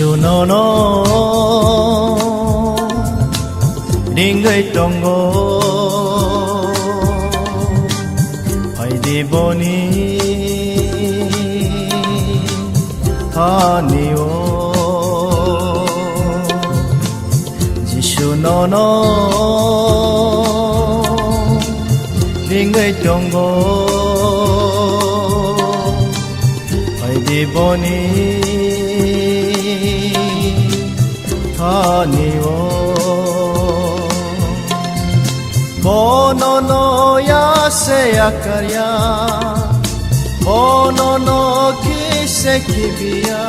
Giêsu nó đi người trong ngô phải đi boni tha niyo Giêsu nó đi người trong ngô phải đi boni niyo bono no ya se akarya bono no ki se kibia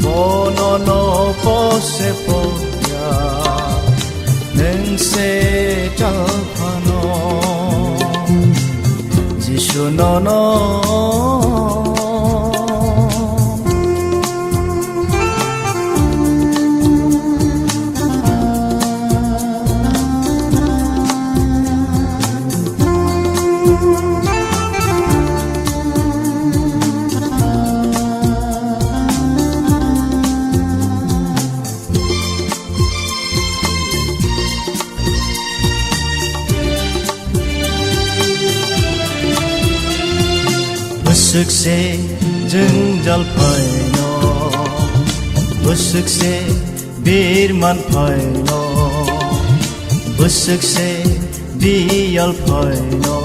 bono no po se poya neng se jalpano Giêsu no Bức xe dừng dal phai no Bức xe bir man phai no Bức xe đi al phai no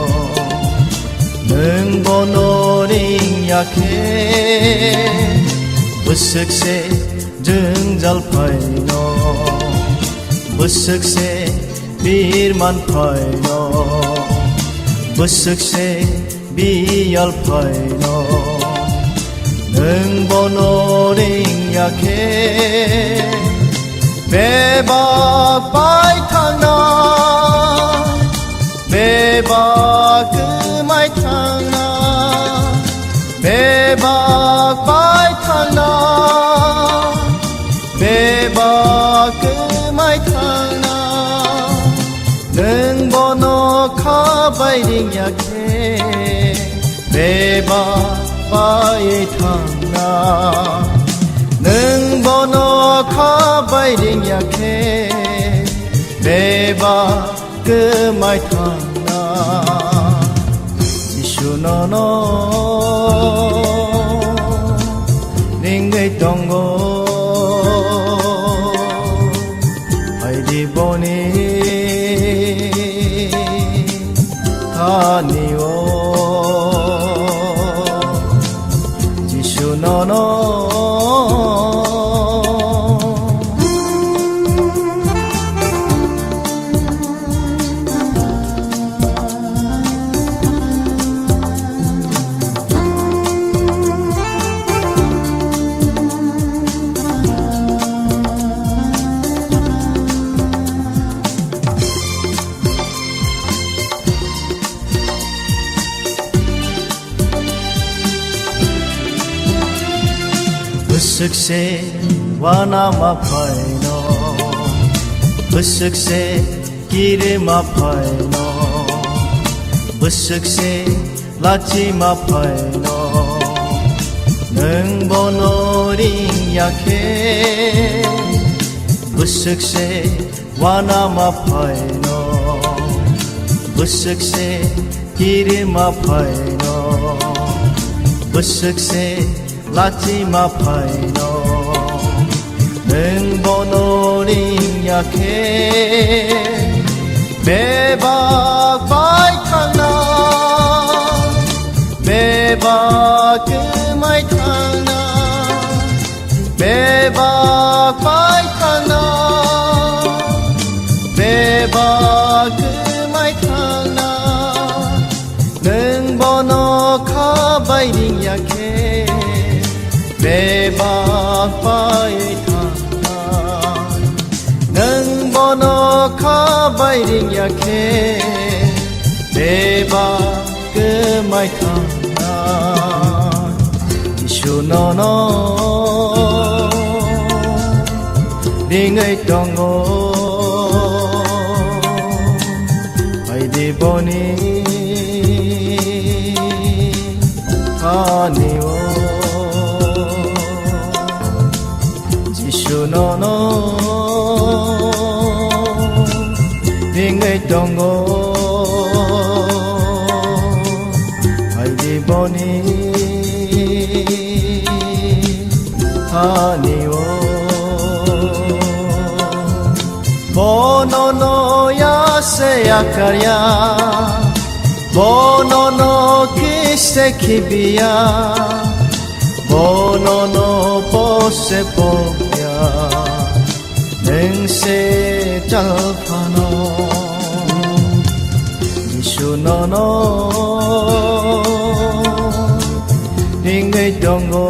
Nâng bono ring yakhe Bức xe dừng dal phai no Bức xe bir man phai no Bức xe bi al phai no nâng bono ring yakhe be ba pai thang na be ba cứ mai thang na be ba pai thang na be ba cứ mai thang na nâng bono kha bai ring yakhe Beba bai thang na nâng bono kha bai ding yakhe Beba cứ mai thang na Giêsu no ning ngay tong go ai đi boni tha niyo no Bức xe wana ma phai no Bức xe kire ma phai no Bức xe lachi ma phai no Nâng bono ring yakhe Bức xe wana ma phai no Bức xe kire ma phai no Bức xe Lachi ma phai no nâng bono ring yakhe be ba pai thang na be ba cứ mai thang na be ba pai thang na be ba cứ mai thang na nâng bono kha bai ring yakhe Be ba pai thang na nâng bono kha bai ring yakhe Be ba cứ mai thang na Giêsu no đi ngay trong ngô ai đi boni tha niyo Nono Dingai Tongo Haidi Boni Haniwo Bonono Yase Yakarya Bonono Kise Kibiya Bonono Pose Popya Nengse Jalpano Nishunono Dingai Dongo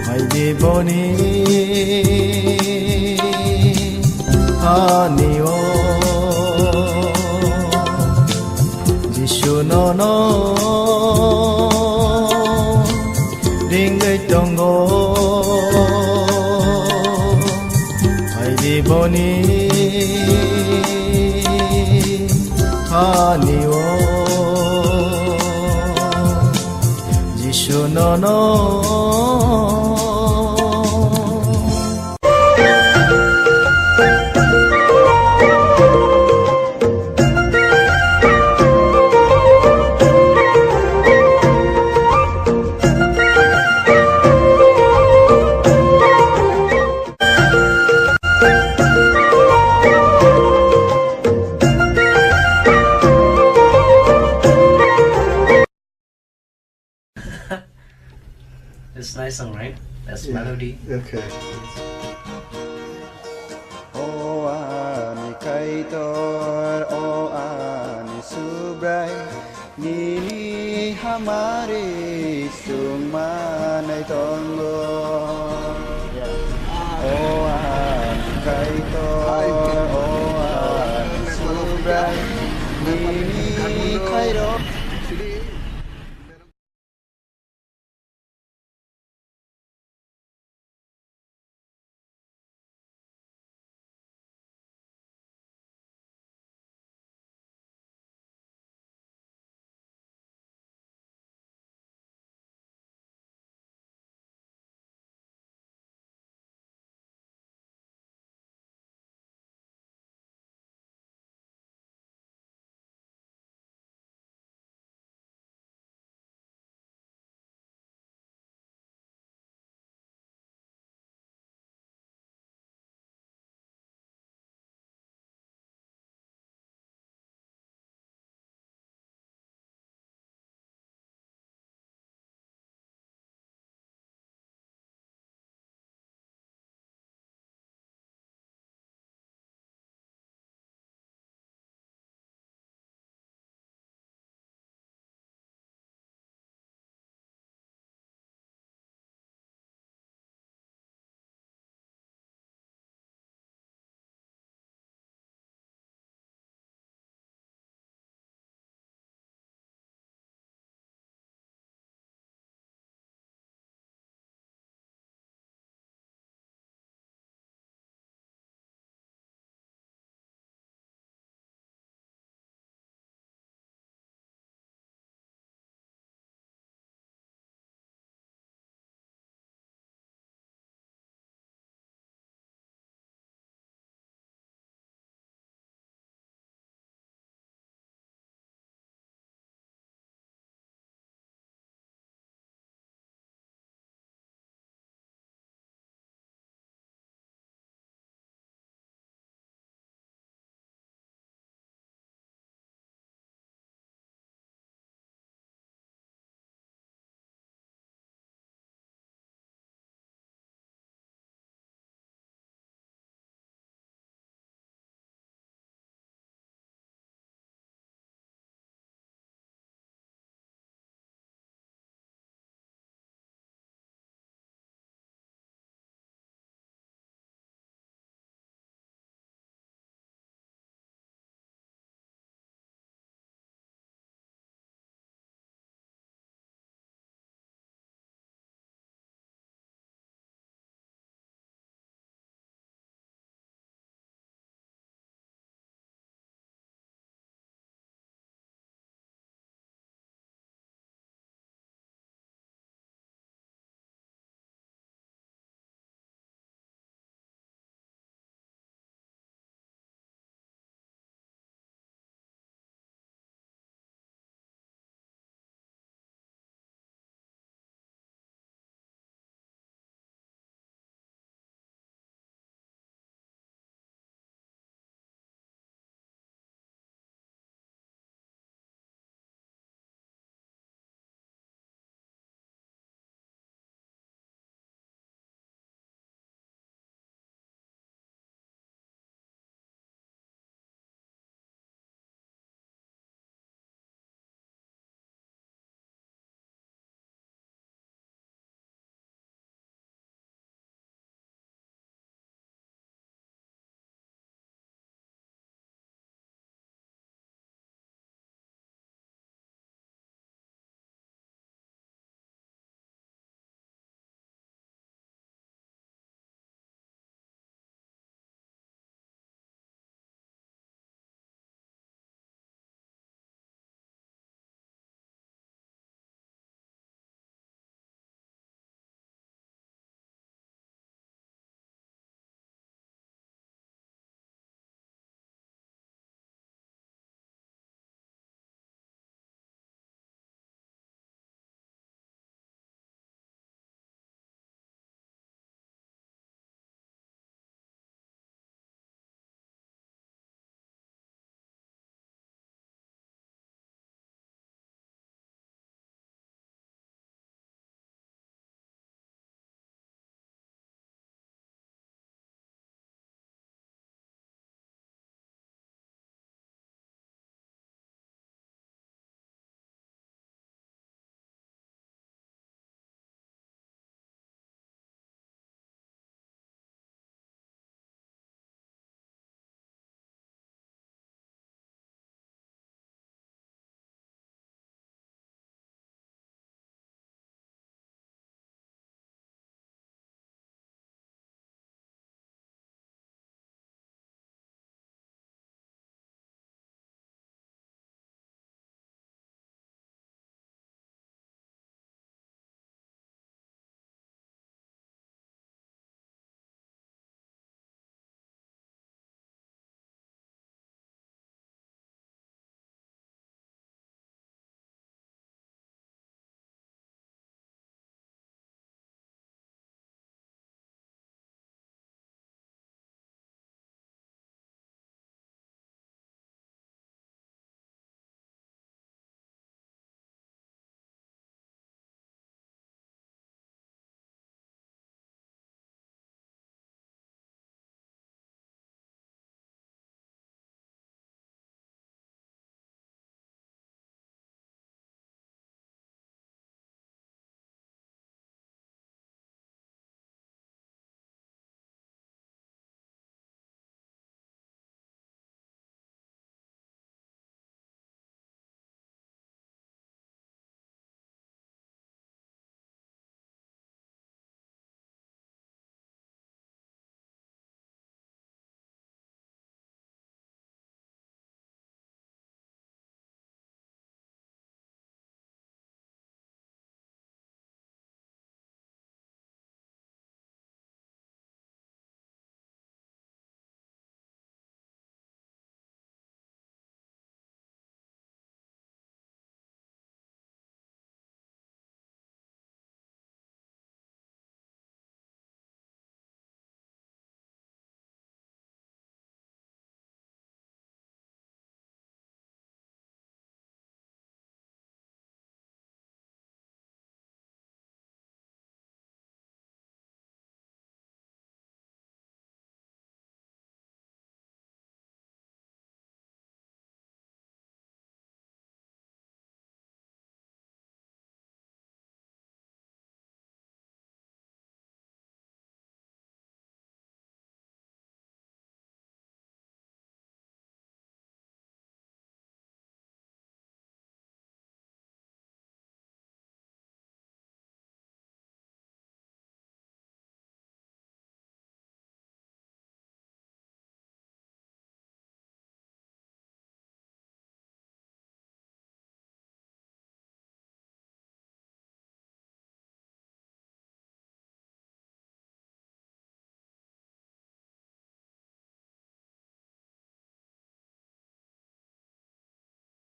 Haidi Boni Haniwo Jishunono Dingai Dongo Haidi Boni Haniwo Jishunono It's a nice song, right? That's melody. Okay. O ani kaitor, o ani subray, nini hamari sungmanay tongo.